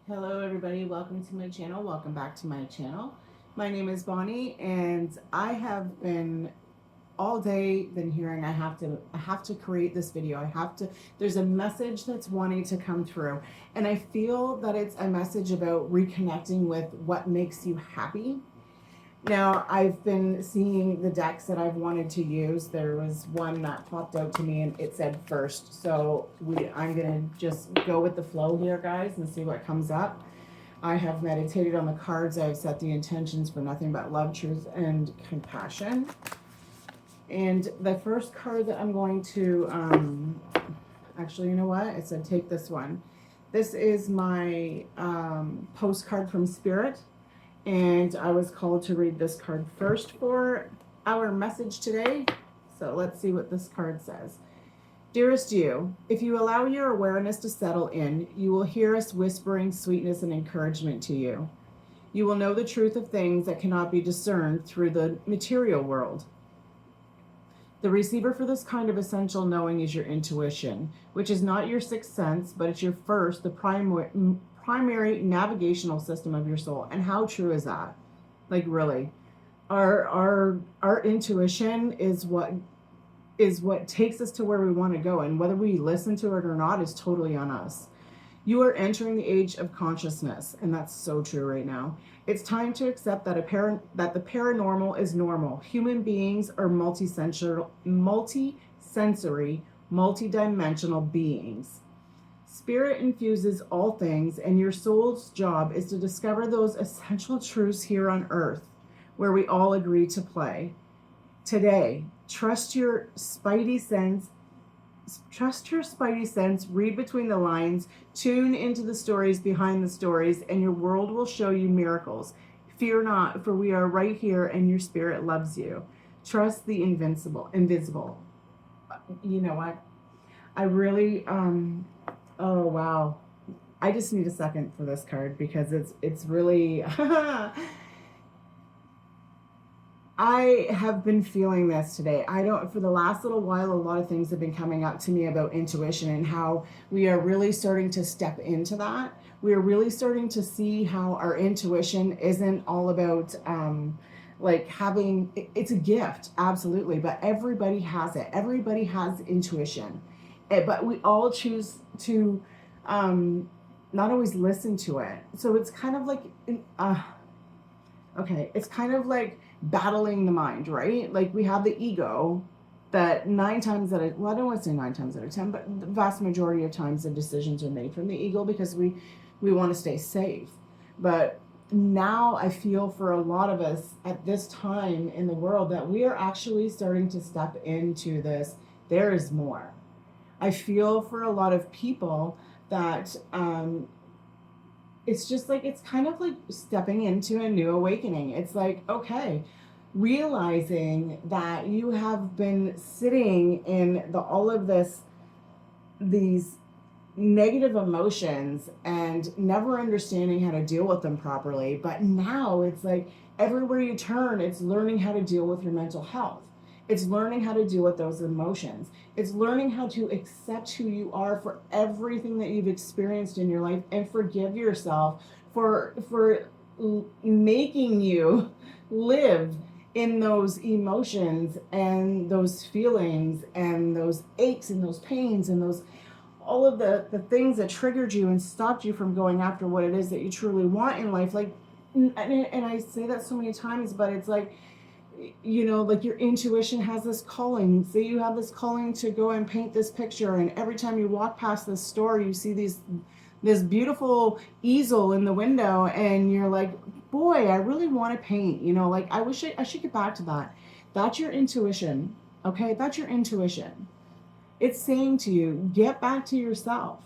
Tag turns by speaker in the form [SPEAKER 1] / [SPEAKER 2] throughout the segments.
[SPEAKER 1] Hello everybody, welcome to my channel. Welcome back to my channel. My name is Bonnie and I have been all day been hearing I have to create this video. There's a message that's wanting to come through, and I feel that it's a message about reconnecting with what makes you happy. Now, I've been seeing the decks that I've wanted to use. There was one that popped out to me and it said first. So I'm going to just go with the flow here, guys, and see what comes up. I have meditated on the cards. I've set the intentions for nothing but love, truth, and compassion. And the first card that I'm going to, actually, you know what? It said take this one. This is my postcard from Spirit. And I was called to read this card first for our message today. So let's see what this card says. Dearest you, if you allow your awareness to settle in, you will hear us whispering sweetness and encouragement to you. You will know the truth of things that cannot be discerned through the material world. The receiver for this kind of essential knowing is your intuition, which is not your sixth sense, but it's the primary navigational system of your soul. And how true is that? Like, really, our intuition is what takes us to where we want to go, and whether we listen to it or not is totally on us. You are entering the age of consciousness, and that's so true right now. It's time to accept that the paranormal is normal. Human beings are multisensory, multidimensional beings. Spirit infuses all things, and your soul's job is to discover those essential truths here on earth, where we all agree to play. Today, trust your spidey sense, read between the lines, tune into the stories behind the stories, and your world will show you miracles. Fear not, for we are right here, and your spirit loves you. Trust the invisible. You know what? I really, oh wow. I just need a second for this card because it's really I have been feeling this today. For the last little while, a lot of things have been coming up to me about intuition and how we are really starting to step into that. We are really starting to see how our intuition isn't all about it's a gift, absolutely, but everybody has it. Everybody has intuition. But we all choose to not always listen to it. So it's kind of like, it's kind of like battling the mind, right? Like we have the ego that I don't want to say 9 times out of 10, but the vast majority of times the decisions are made from the ego because we want to stay safe. But now I feel for a lot of us at this time in the world that we are actually starting to step into this. There is more. I feel for a lot of people that it's just like, it's kind of like stepping into a new awakening. It's like, okay, realizing that you have been sitting in all of these negative emotions and never understanding how to deal with them properly. But now it's like everywhere you turn, it's learning how to deal with your mental health. It's learning how to deal with those emotions. It's learning how to accept who you are for everything that you've experienced in your life and forgive yourself for making you live in those emotions and those feelings and those aches and those pains and those all of the things that triggered you and stopped you from going after what it is that you truly want in life. Like, and I say that so many times, but it's like, like your intuition has this calling. Say you have this calling to go and paint this picture, and every time you walk past this store, you see this beautiful easel in the window, and you're like, boy, I really want to paint. Like I wish I should get back to that. That's your intuition. Okay, that's your intuition. It's saying to you, get back to yourself.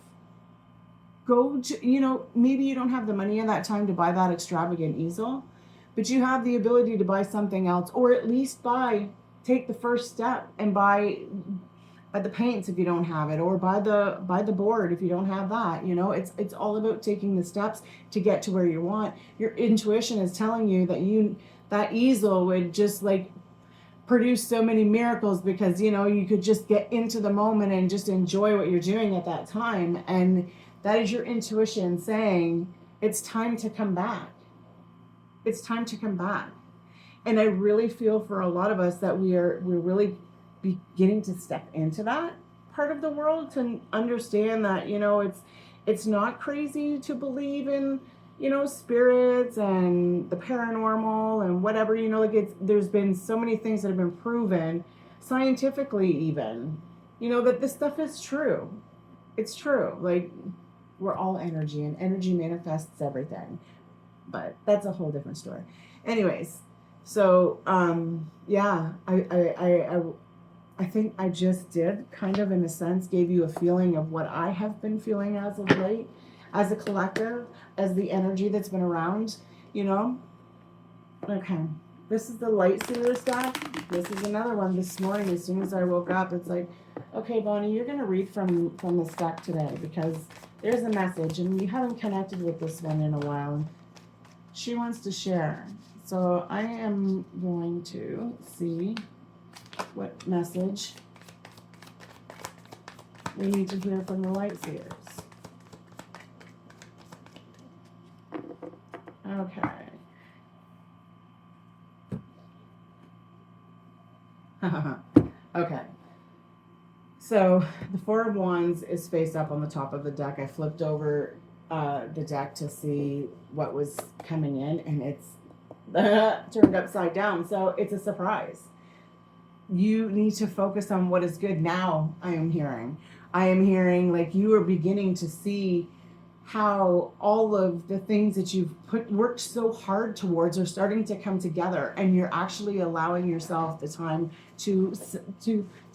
[SPEAKER 1] Go to, maybe you don't have the money at that time to buy that extravagant easel, but you have the ability to buy something else, or at least take the first step and buy the paints if you don't have it, or buy the board if you don't have that. It's all about taking the steps to get to where you want. Your intuition is telling you that easel would just like produce so many miracles because you could just get into the moment and just enjoy what you're doing at that time. And that is your intuition saying, It's time to come back. It's time to come back. And I really feel for a lot of us that we're really beginning to step into that part of the world, to understand that, you know, it's not crazy to believe in, you know, spirits and the paranormal and whatever, you know, like there's been so many things that have been proven scientifically even, you know, that this stuff is true. It's true. Like, we're all energy, and energy manifests everything. But that's a whole different story. Anyways, so yeah, I think I just did kind of, in a sense, gave you a feeling of what I have been feeling as of late, as a collective, as the energy that's been around, you know. Okay, this is the light seer stack. This is another one this morning. As soon as I woke up, it's like, okay, Bonnie, you're gonna read from the stack today, because there's a message, and we haven't connected with this one in a while. She wants to share. So I am going to see what message we need to hear from the light seers. Okay. Okay. So the Four of Wands is face up on the top of the deck. I flipped over the deck to see what was coming in, and it's turned upside down. So it's a surprise. You need to focus on what is good now. I am hearing like you are beginning to see how all of the things that you've worked so hard towards are starting to come together, and you're actually allowing yourself the time to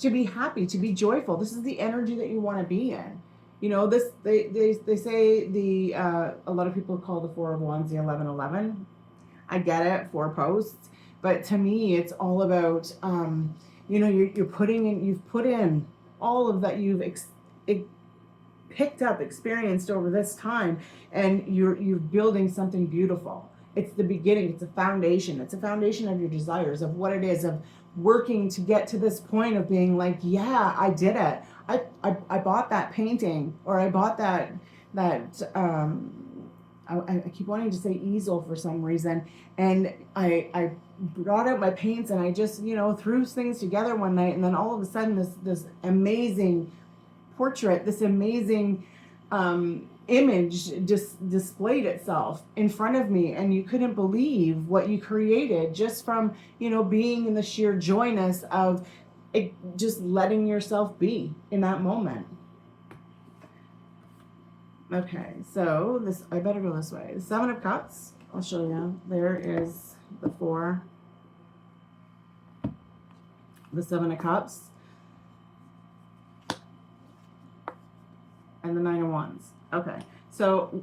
[SPEAKER 1] be happy, to be joyful. This is the energy that you want to be in. You know, this they say the a lot of people call the Four of Wands the 1111. I get it, 4 posts, but to me it's all about you know, you're putting in, you've put in all of that you've picked up, experienced over this time, and you're building something beautiful. It's the beginning. It's a foundation. It's a foundation of your desires, of what it is, of working to get to this point of being like, yeah, I did it. I bought that painting, or I bought that I keep wanting to say easel for some reason, and I brought out my paints, and I just, you know, threw things together one night, and then all of a sudden this amazing portrait, this amazing image just displayed itself in front of me, and you couldn't believe what you created just from, you know, being in the sheer joyness of it, just letting yourself be in that moment. Okay, so this, I better go this way. The 7 of Cups, I'll show you. There is the 4, the 7 of Cups, and the 9 of Wands. Okay, so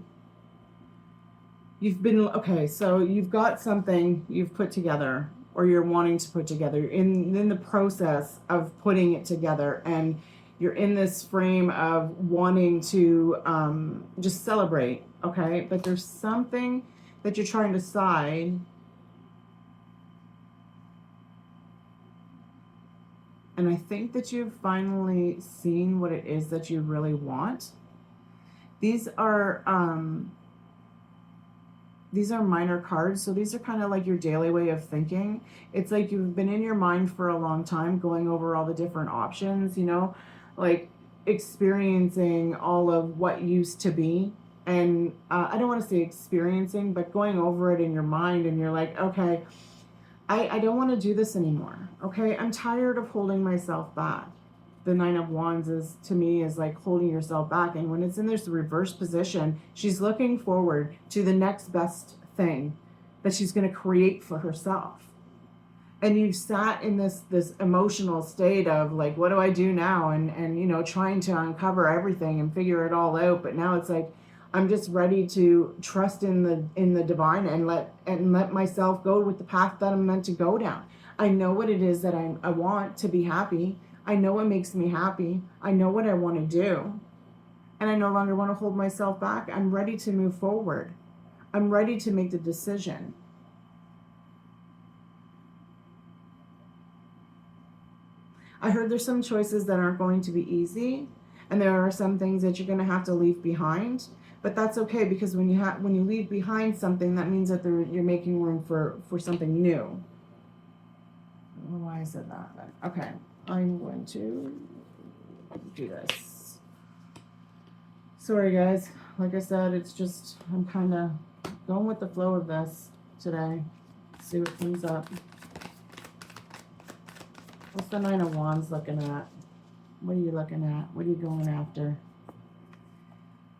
[SPEAKER 1] you've been, okay, so you've got something you've put together, or you're wanting to put together. You're in the process of putting it together, and you're in this frame of wanting to just celebrate, okay? But there's something that you're trying to decide, and I think that you've finally seen what it is that you really want. These are minor cards, so these are kind of like your daily way of thinking. It's like you've been in your mind for a long time, going over all the different options, you know, like experiencing all of what used to be. And I don't want to say experiencing, but going over it in your mind, and you're like, okay, I don't want to do this anymore. Okay, I'm tired of holding myself back. The 9 of Wands is, to me, is like holding yourself back. And when it's in this reverse position, she's looking forward to the next best thing that she's going to create for herself. And you've sat in this emotional state of like, what do I do now? And you know, trying to uncover everything and figure it all out. But now it's like, I'm just ready to trust in the divine, and let myself go with the path that I'm meant to go down. I know what it is that I want to be happy. I know what makes me happy. I know what I want to do. And I no longer want to hold myself back. I'm ready to move forward. I'm ready to make the decision. I heard there's some choices that aren't going to be easy, and there are some things that you're going to have to leave behind. But that's okay, because when you leave behind something, that means that you're making room for something new. I don't know why I said that, but okay. I'm going to do this. Sorry guys, like I said, it's just, I'm kind of going with the flow of this today. See what comes up. What's the Nine of Wands looking at? What are you looking at? What are you going after?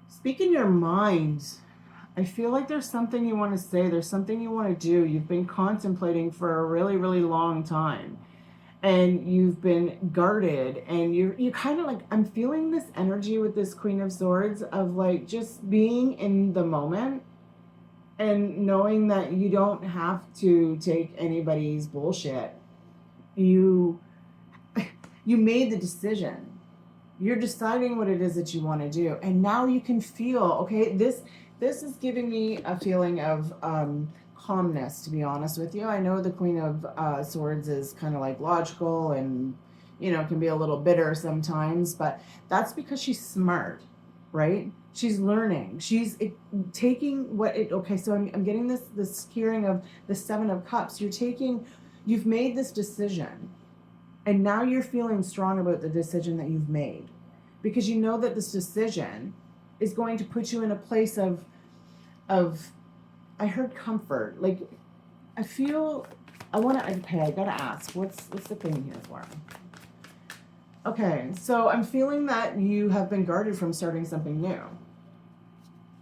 [SPEAKER 1] Speak in your mind. I feel like there's something you want to say. There's something you want to do. You've been contemplating for a really, really long time. And you've been guarded. And you're kind of like, I'm feeling this energy with this Queen of Swords of like just being in the moment. And knowing that you don't have to take anybody's bullshit. You made the decision. You're deciding what it is that you want to do. And now you can feel, okay, this is giving me a feeling of calmness, to be honest with you. I know the Queen of Swords is kind of like logical and, you know, can be a little bitter sometimes, but that's because she's smart, right? She's learning. She's taking what it, okay, so I'm getting this hearing of the Seven of Cups. You've made this decision. And now you're feeling strong about the decision that you've made, because you know that this decision is going to put you in a place of I heard comfort. Like, I feel, I gotta ask, what's the thing here for me? Okay, so I'm feeling that you have been guarded from starting something new.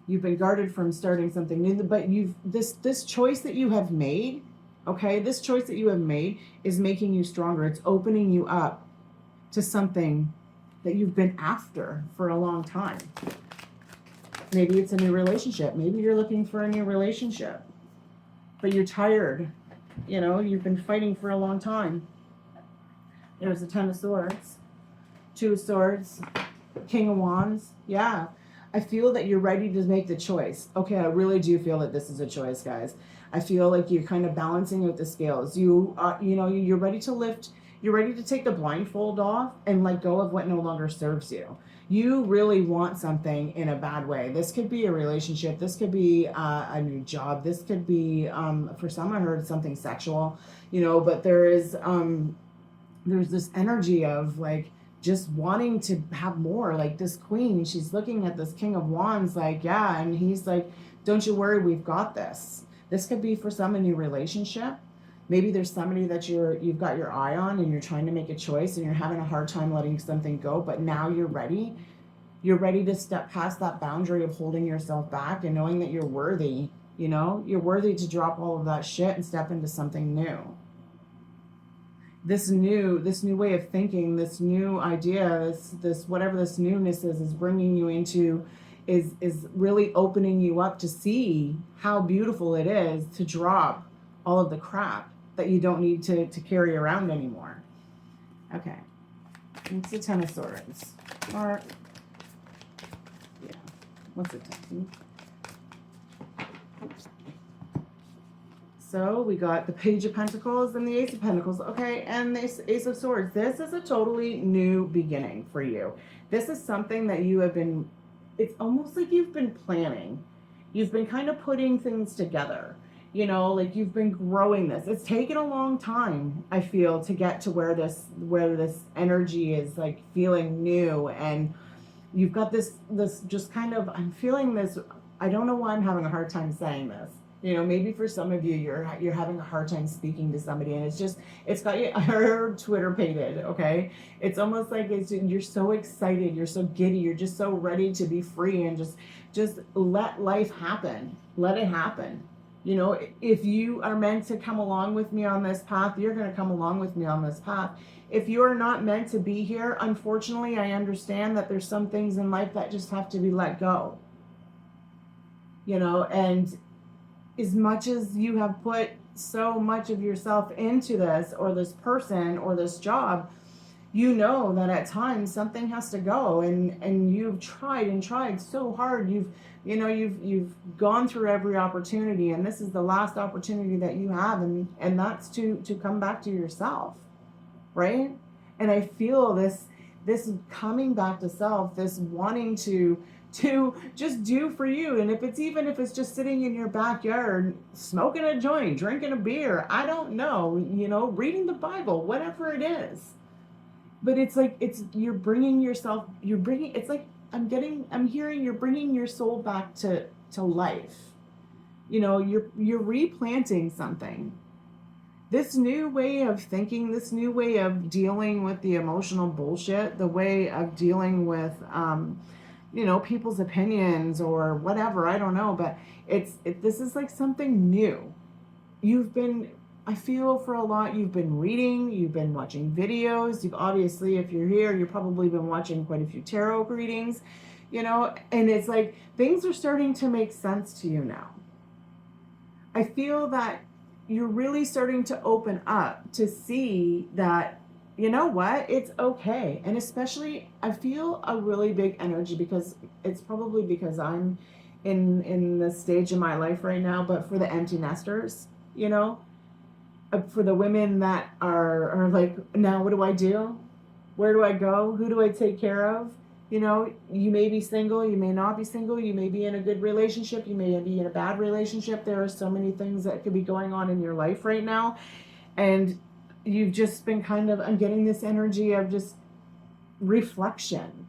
[SPEAKER 1] You've been guarded from starting something new, but this choice that you have made, okay, this choice that you have made is making you stronger. It's opening you up to something that you've been after for a long time. Maybe it's a new relationship. Maybe you're looking for a new relationship, but you're tired. You know, you've been fighting for a long time. There's the Ten of Swords, Two of Swords, King of Wands. Yeah, I feel that you're ready to make the choice. Okay, I really do feel that this is a choice, guys. I feel like you're kind of balancing out the scales. You know, you're ready to lift. You're ready to take the blindfold off and let go of what no longer serves you. You really want something in a bad way. This could be a relationship. This could be a new job. This could be, for some, I heard something sexual, you know, but there's this energy of like just wanting to have more. Like this queen, she's looking at this King of Wands like, yeah, and he's like, don't you worry, we've got this. This could be for some a new relationship. Maybe there's somebody that you've got your eye on and you're trying to make a choice and you're having a hard time letting something go, but now you're ready. You're ready to step past that boundary of holding yourself back and knowing that you're worthy, you know? You're worthy to drop all of that shit and step into something new. This new way of thinking, this new idea, this whatever this newness is bringing you into, is really opening you up to see how beautiful it is to drop all of the crap that you don't need to carry around anymore. Okay, it's the Ten of Swords. Or, yeah, what's it? So we got the Page of Pentacles and the Ace of Pentacles. Okay, and this Ace of Swords. This is a totally new beginning for you. This is something that you have been, it's almost like you've been planning. You've been kind of putting things together. You know, like you've been growing this. It's taken a long time, I feel, to get to where this energy is like feeling new. And you've got this just kind of, I'm feeling this, I don't know why I'm having a hard time saying this. You know, maybe for some of you, you're having a hard time speaking to somebody, and it's got your Twitter painted, okay? It's almost like you're so excited, you're so giddy, you're just so ready to be free and just let life happen. Let it happen. You know, if you are meant to come along with me on this path, you're going to come along with me on this path. If you're not meant to be here, unfortunately, I understand that there's some things in life that just have to be let go. You know, and as much as you have put so much of yourself into this or this person or this job, you know that at times something has to go, and you've tried and tried so hard. You've gone through every opportunity, and this is the last opportunity that you have, and that's to come back to yourself, right? And I feel this coming back to self, this wanting to to just do for you. And if it's just sitting in your backyard smoking a joint, drinking a beer, I don't know, reading the Bible, whatever it is. But it's like you're bringing yourself, it's like I'm hearing you're bringing your soul back to life. You're replanting something. This new way of thinking, this new way of dealing with the emotional bullshit, the way of dealing with people's opinions or whatever, I don't know, but this is like something new. I feel for a lot, you've been reading, you've been watching videos, you've obviously, if you're here, you've probably been watching quite a few tarot readings, and it's like things are starting to make sense to you now. I feel that you're really starting to open up to see that, you know what, it's okay. And especially, I feel a really big energy because it's probably because I'm in the stage of my life right now, but for the empty nesters, for the women that are like, now what do I do? Where do I go? Who do I take care of? You may be single, you may not be single, you may be in a good relationship, you may be in a bad relationship. There are so many things that could be going on in your life right now. And you've just been I'm getting this energy of just reflection,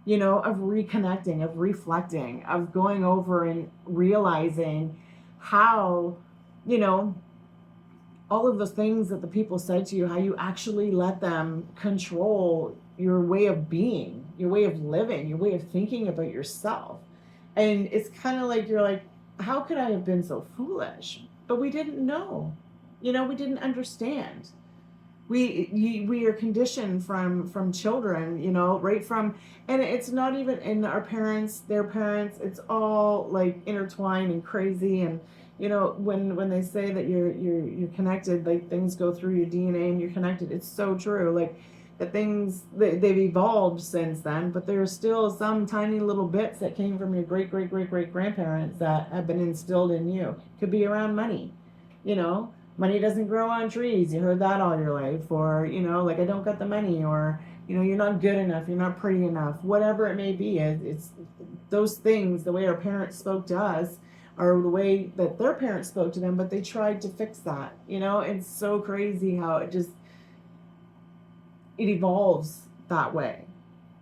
[SPEAKER 1] of reconnecting, of reflecting, of going over and realizing how, all of the things that the people said to you, how you actually let them control your way of being, your way of living, your way of thinking about yourself. And it's kind of like, you're like, how could I have been so foolish? But we didn't know, we didn't understand. We are conditioned from children, right from, and it's not even in our parents, their parents, it's all like intertwined and crazy. And when they say that you're connected, like things go through your DNA and you're connected, it's so true. Like the things, they've evolved since then, but there's still some tiny little bits that came from your great great great great grandparents that have been instilled in you. Could be around money, money doesn't grow on trees. You heard that all your life. Or like, I don't got the money, or you're not good enough, you're not pretty enough, whatever it may be. It's those things, the way our parents spoke to us, or the way that their parents spoke to them, but they tried to fix that. It's so crazy how it evolves that way.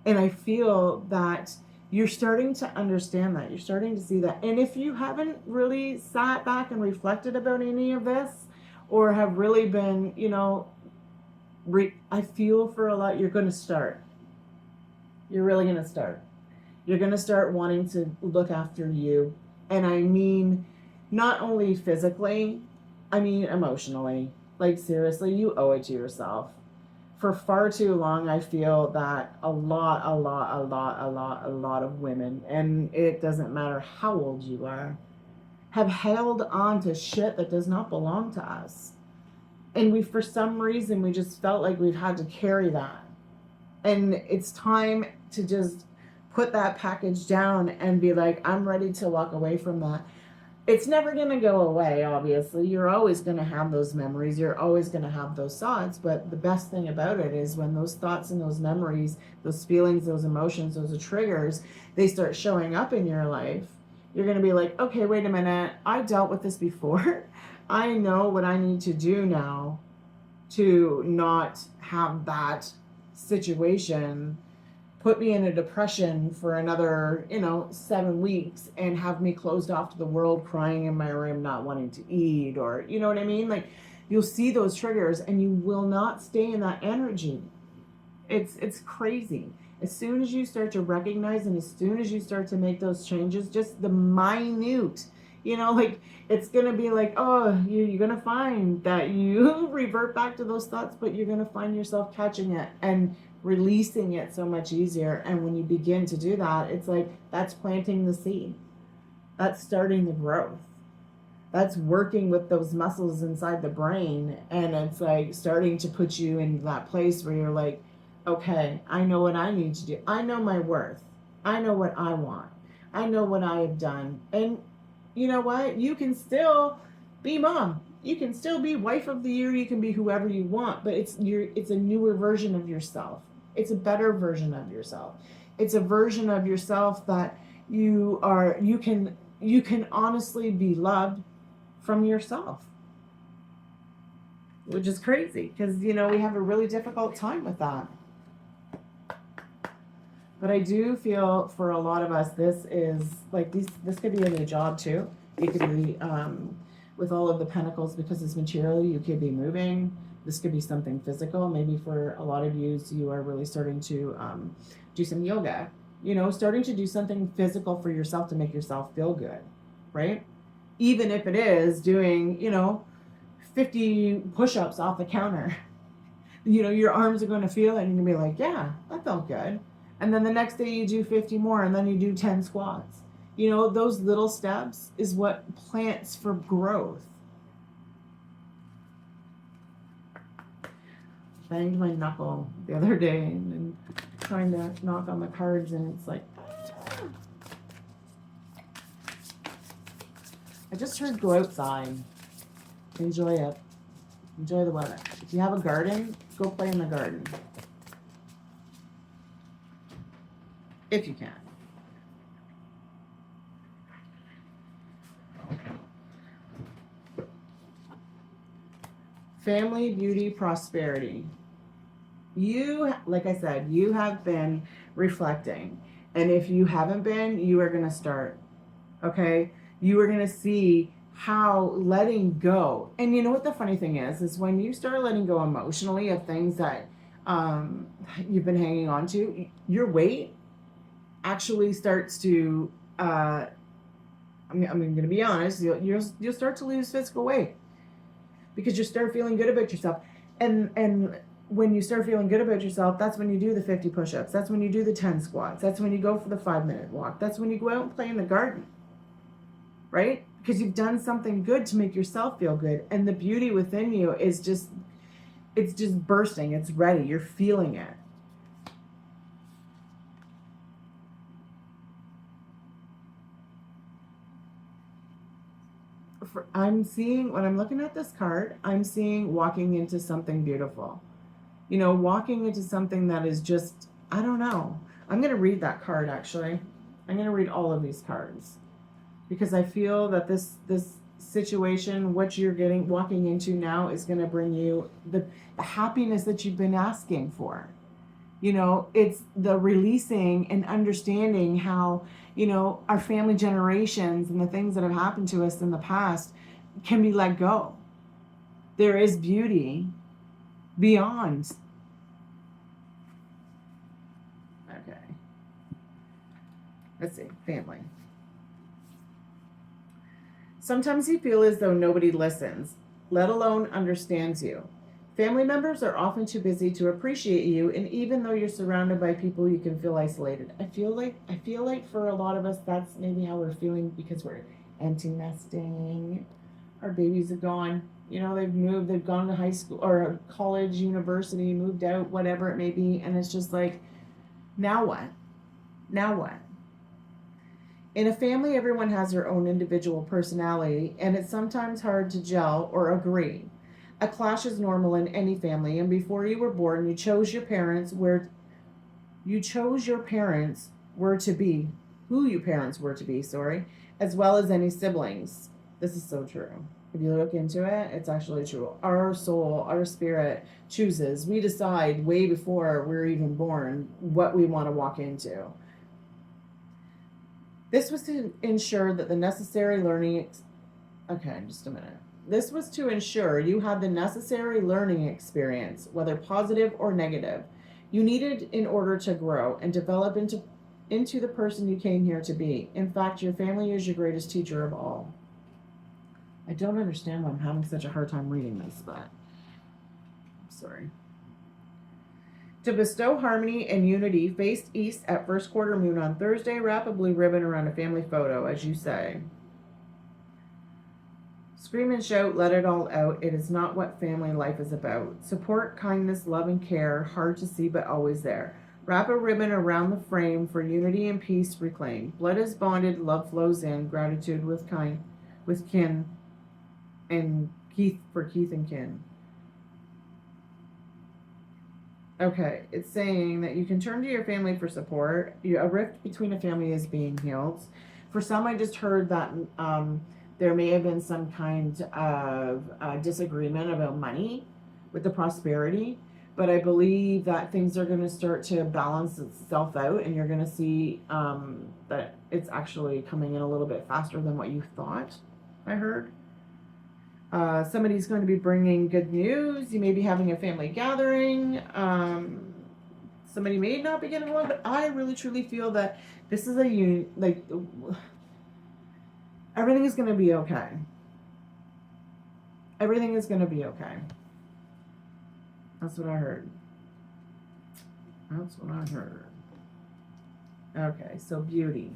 [SPEAKER 1] And I feel that you're starting to understand that. You're starting to see that. And if you haven't really sat back and reflected about any of this, or have really been, I feel for a lot, you're going to start. You're really going to start. You're going to start wanting to look after you. And I mean, not only physically, I mean emotionally. Like, seriously, you owe it to yourself. For far too long, I feel that a lot of women, and it doesn't matter how old you are, have held on to shit that does not belong to us. And for some reason, we just felt like we've had to carry that. And it's time to just put that package down and be like, I'm ready to walk away from that. It's never going to go away, obviously. You're always going to have those memories. You're always going to have those thoughts. But the best thing about it is when those thoughts and those memories, those feelings, those emotions, those triggers, they start showing up in your life, you're going to be like, okay, wait a minute. I dealt with this before. I know what I need to do now to not have that situation put me in a depression for another, 7 weeks and have me closed off to the world, crying in my room, not wanting to eat, or, you know what I mean? Like, you'll see those triggers and you will not stay in that energy. It's crazy. As soon as you start to recognize, and as soon as you start to make those changes, just the minute, like, it's going to be like, oh, you're going to find that you revert back to those thoughts, but you're going to find yourself catching it and releasing it so much easier. And when you begin to do that, it's like, that's planting the seed. That's starting the growth. That's working with those muscles inside the brain. And it's like starting to put you in that place where you're like, okay, I know what I need to do. I know my worth. I know what I want. I know what I have done. And you know what? You can still be mom. You can still be wife of the year. You can be whoever you want, but it's a newer version of yourself. It's a better version of yourself. It's a version of yourself that you can honestly be loved from yourself, which is crazy because we have a really difficult time with that. But I do feel for a lot of us, this is like this could be a new job too. It could be with all of the pentacles, because it's material, you could be moving. This could be something physical. Maybe for a lot of you are really starting to do some yoga, starting to do something physical for yourself to make yourself feel good, right? Even if it is doing, 50 push-ups off the counter, your arms are going to feel it and you're going to be like, yeah, that felt good. And then the next day you do 50 more, and then you do 10 squats. Those little steps is what plants for growth. Banged my knuckle the other day and trying to knock on the cards, and it's like, I just heard go outside. Enjoy it. Enjoy the weather. If you have a garden, go play in the garden. If you can. Family, beauty, prosperity. Like I said, you have been reflecting. And if you haven't been, you are going to start. Okay? You are going to see how letting go. And you know what the funny thing is when you start letting go emotionally of things that you've been hanging on to, your weight actually starts to, I'm going to be honest, you'll start to lose physical weight because you start feeling good about yourself. And when you start feeling good about yourself, that's when you do the 50 push-ups. That's when you do the 10 squats. That's when you go for the 5-minute walk. That's when you go out and play in the garden, right? Because you've done something good to make yourself feel good. And the beauty within you is it's just bursting. It's ready. You're feeling it. When I'm looking at this card, I'm seeing walking into something beautiful. Walking into something that is just, I don't know. I'm going to read that card, actually. I'm going to read all of these cards because I feel that this situation, what you're walking into now, is going to bring you the happiness that you've been asking for. It's the releasing and understanding how, our family generations and the things that have happened to us in the past can be let go. There is beauty beyond. Okay. Let's see. Family. Sometimes you feel as though nobody listens, let alone understands you. Family members are often too busy to appreciate you, and even though you're surrounded by people, you can feel isolated. I feel like for a lot of us, that's maybe how we're feeling because we're empty nesting. Our babies are gone. They've moved, they've gone to high school or college, university, moved out, whatever it may be, and it's just like, now what? Now what? In a family, everyone has their own individual personality, and it's sometimes hard to gel or agree. A clash is normal in any family, and before you were born, you chose your parents were to be, who your parents were to be, as well as any siblings. This is so true. If you look into it, it's actually true. Our soul, our spirit chooses. We decide way before we're even born what we want to walk into. This was to ensure that the necessary learning. Okay, just a minute. This was to ensure you had the necessary learning experience, whether positive or negative, you needed in order to grow and develop into the person you came here to be. In fact, your family is your greatest teacher of all. I don't understand why I'm having such a hard time reading this, but I'm sorry. To bestow harmony and unity, face east at first quarter moon on Thursday. Wrap a blue ribbon around a family photo, as you say. Scream and shout, let it all out. It is not what family life is about. Support, kindness, love, and care, hard to see but always there. Wrap a ribbon around the frame for unity and peace reclaimed. Blood is bonded, love flows in, gratitude with kin, and Keith and kin. Okay, it's saying that you can turn to your family for support. A rift between a family is being healed. For some, I just heard that there may have been some kind of disagreement about money with the prosperity, but I believe that things are going to start to balance itself out, and you're going to see that it's actually coming in a little bit faster than what you thought. I heard. Somebody's going to be bringing good news. You may be having a family gathering. Somebody may not be getting along, but I really truly feel that this is everything is going to be okay. Everything is going to be okay. That's what I heard. That's what I heard. Okay, so beauty.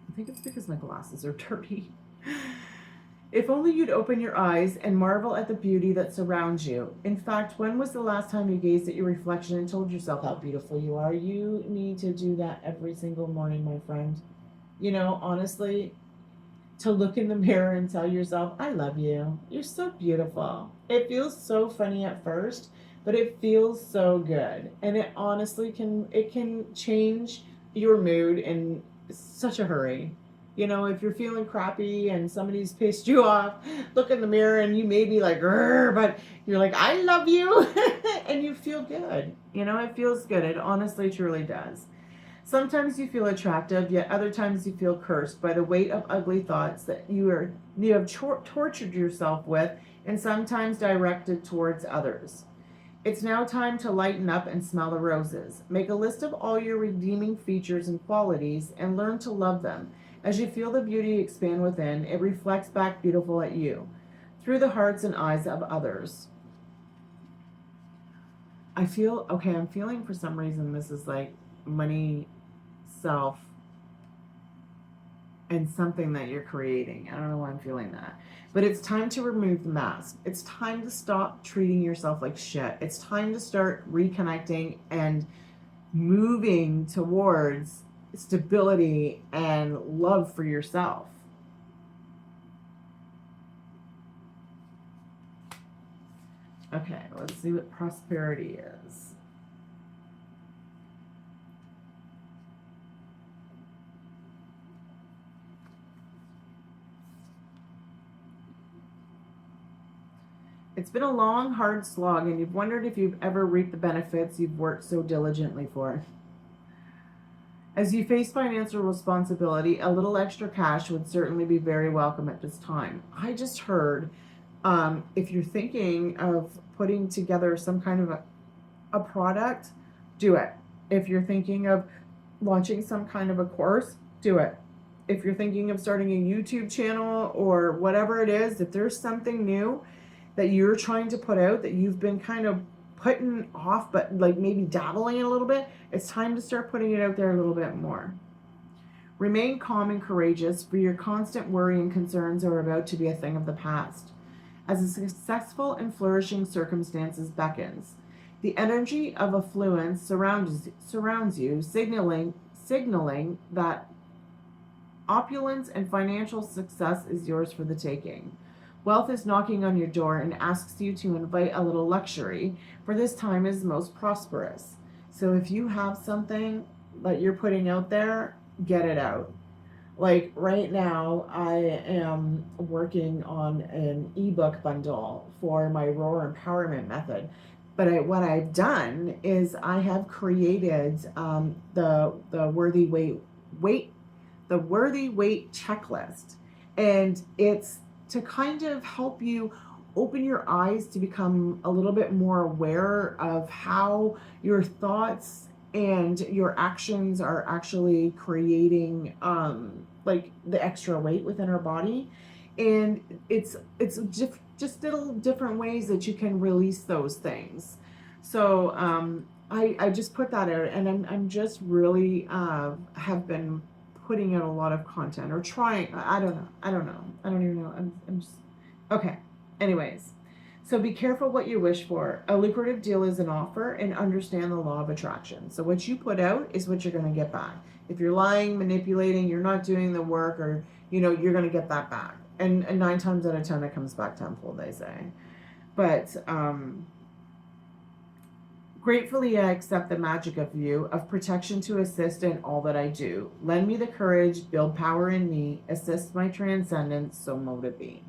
[SPEAKER 1] I think it's because my glasses are dirty. If only you'd open your eyes and marvel at the beauty that surrounds you. In fact, when was the last time you gazed at your reflection and told yourself how beautiful you are? You need to do that every single morning, my friend. You know, honestly, to look in the mirror and tell yourself, I love you. You're so beautiful. It feels so funny at first, but it feels so good. And it honestly can change your mood in such a hurry. You know, if you're feeling crappy and somebody's pissed you off, look in the mirror and you may be like, but you're like, I love you. And you feel good. You know, it feels good. It honestly, truly does. Sometimes you feel attractive, yet other times you feel cursed by the weight of ugly thoughts that you have tortured yourself with, and sometimes directed towards others. It's now time to lighten up and smell the roses. Make a list of all your redeeming features and qualities and learn to love them. As you feel the beauty expand within, it reflects back beautiful at you through the hearts and eyes of others. I'm feeling for some reason this is like money, self, and something that you're creating. I don't know why I'm feeling that. But it's time to remove the mask. It's time to stop treating yourself like shit. It's time to start reconnecting and moving towards stability and love for yourself. Okay, let's see what prosperity is. It's been a long, hard slog, and you've wondered if you've ever reaped the benefits you've worked so diligently for. As you face financial responsibility, a little extra cash would certainly be very welcome at this time. I just heard if you're thinking of putting together some kind of a product, do it. If you're thinking of launching some kind of a course, do it. If you're thinking of starting a YouTube channel or whatever it is, if there's something new that you're trying to put out that you've been kind of putting off, but like maybe dabbling in a little bit, it's time to start putting it out there a little bit more. Remain calm and courageous, for your constant worry and concerns are about to be a thing of the past. As a successful and flourishing circumstances beckons, the energy of affluence surrounds you, signaling that opulence and financial success is yours for the taking. Wealth is knocking on your door and asks you to invite a little luxury, for this time is most prosperous. So if you have something that you're putting out there, get it out. Like right now, I am working on an ebook bundle for my Roar Empowerment Method. But what I've done is I have created the worthy weight checklist, and it's to kind of help you open your eyes to become a little bit more aware of how your thoughts and your actions are actually creating like the extra weight within our body. And it's just little different ways that you can release those things. So I just put that out, and I'm just really have been putting out a lot of content, or trying. I don't know. I don't even know. I'm just okay. Anyways, so be careful what you wish for. A lucrative deal is an offer, and understand the law of attraction. So what you put out is what you're going to get back. If you're lying, manipulating, you're not doing the work, or you're going to get that back. And 9 times out of 10, it comes back tenfold, they say. But gratefully, I accept the magic of you, of protection to assist in all that I do. Lend me the courage, build power in me, assist my transcendence, so motivate.